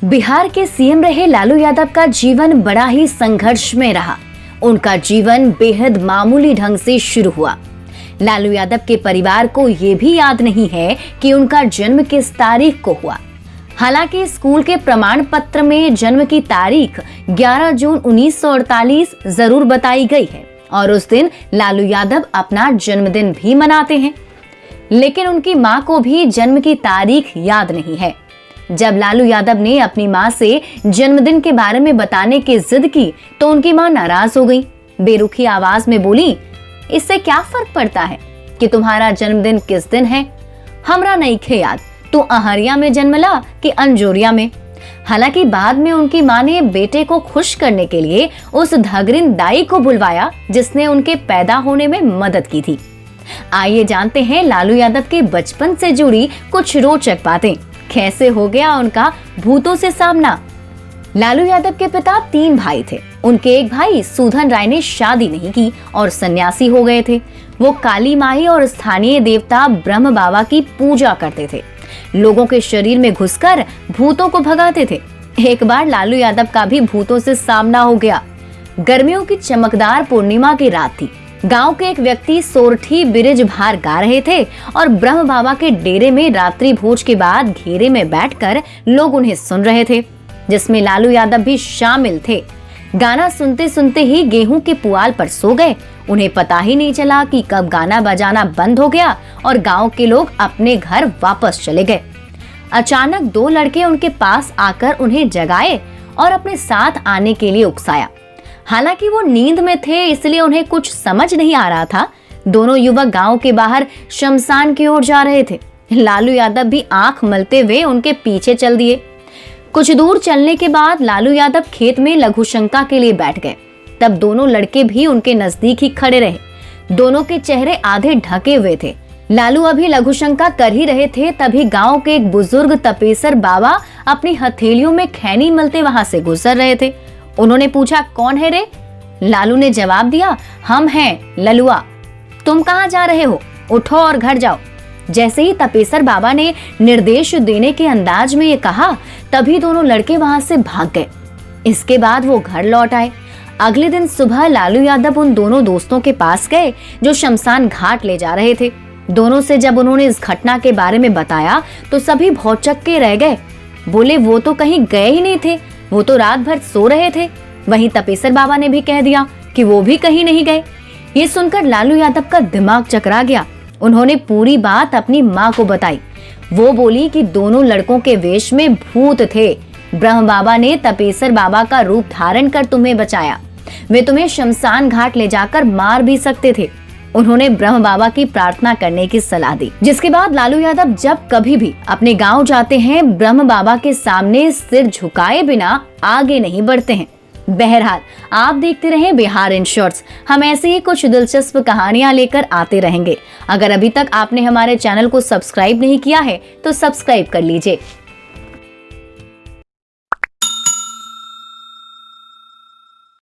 बिहार के सीएम रहे लालू यादव का जीवन बड़ा ही संघर्ष में रहा। उनका जीवन बेहद मामूली ढंग से शुरू हुआ। लालू यादव के परिवार को ये भी याद नहीं है कि उनका जन्म किस तारीख को हुआ। हालांकि स्कूल के प्रमाण पत्र में जन्म की तारीख 11 जून 1948 जरूर बताई गई है और उस दिन लालू यादव अपना जन्मदिन भी मनाते हैं। लेकिन उनकी मां को भी जन्म की तारीख याद नहीं है। जब लालू यादव ने अपनी मां से जन्मदिन के बारे में बताने की जिद की तो उनकी मां नाराज हो गई। बेरुखी आवाज में बोली, इससे क्या फर्क पड़ता है कि तुम्हारा जन्मदिन किस दिन है? हमरा नइखे याद, तू अहरिया में जन्मला कि अंजोरिया में। हालांकि बाद में उनकी मां ने बेटे को खुश करने के लिए उस धगरिन दाई को बुलवाया जिसने उनके पैदा होने में मदद की थी। आइए जानते हैं लालू यादव के बचपन से जुड़ी कुछ रोचक बातें। कैसे हो गया उनका भूतों से सामना? लालू यादव के पिता 3 भाई थे। उनके एक भाई सुधन राय ने शादी नहीं की और सन्यासी हो गए थे। वो काली माई और स्थानीय देवता ब्रह्म बाबा की पूजा करते थे। लोगों के शरीर में घुसकर भूतों को भगाते थे। एक बार लालू यादव का भी भूतों से सामना हो गया। गर्मियों की चमकदार पूर्णिमा की रात थी। गांव के एक व्यक्ति सोरठी बिरज भार गा रहे थे और ब्रह्म बाबा के डेरे में रात्रि भोज के बाद घेरे में बैठकर लोग उन्हें सुन रहे थे, जिसमें लालू यादव भी शामिल थे। गाना सुनते सुनते ही गेहूं के पुआल पर सो गए। उन्हें पता ही नहीं चला कि कब गाना बजाना बंद हो गया और गांव के लोग अपने घर वापस चले गए। अचानक 2 लड़के उनके पास आकर उन्हें जगाए और अपने साथ आने के लिए उकसाया। हालांकि वो नींद में थे इसलिए उन्हें कुछ समझ नहीं आ रहा था। दोनों युवक गांव के बाहर शमशान की ओर जा रहे थे। लालू यादव भी आंख मलते हुए उनके पीछे चल दिए। कुछ दूर चलने के बाद लालू यादव खेत में लघुशंका के लिए बैठ गए। तब दोनों लड़के भी उनके नजदीक ही खड़े रहे। दोनों के चेहरे आधे ढके हुए थे। लालू अभी लघुशंका कर ही रहे थे, तभी गांव के एक बुजुर्ग तपेसर बाबा अपनी हथेलियों में खैनी मलते वहां से गुजर रहे थे। उन्होंने पूछा, कौन है रे? लालू ने जवाब दिया, हम हैं ललुआ। तुम कहाँ जा रहे हो? उठो और घर जाओ। जैसे ही तपेसर बाबा ने निर्देश देने के अंदाज में ये कहा, तभी दोनों लड़के वहां से भाग गए। इसके बाद वो घर लौट आए। अगले दिन सुबह लालू यादव उन दोनों दोस्तों के पास गए जो शमशान घाट ले जा रहे थे। दोनों से जब उन्होंने इस घटना के बारे में बताया तो सभी भौचक्के रह गए। बोले, वो तो कहीं गए ही नहीं थे, वो तो रात भर सो रहे थे। वहीं तपेसर बाबा ने भी कह दिया कि वो भी कहीं नहीं गए। ये सुनकर लालू यादव का दिमाग चकरा गया। उन्होंने पूरी बात अपनी माँ को बताई। वो बोली कि दोनों लड़कों के वेश में भूत थे। ब्रह्म बाबा ने तपेसर बाबा का रूप धारण कर तुम्हें बचाया। वे तुम्हें शमशान घाट ले जाकर मार भी सकते थे। उन्होंने ब्रह्म बाबा की प्रार्थना करने की सलाह दी। जिसके बाद लालू यादव जब कभी भी अपने गांव जाते हैं, ब्रह्म बाबा के सामने सिर झुकाए बिना आगे नहीं बढ़ते हैं। बहरहाल, आप देखते रहें बिहार इन शॉर्ट्स। हम ऐसे ही कुछ दिलचस्प कहानियां लेकर आते रहेंगे। अगर अभी तक आपने हमारे चैनल को सब्सक्राइब नहीं किया है तो सब्सक्राइब कर लीजिए।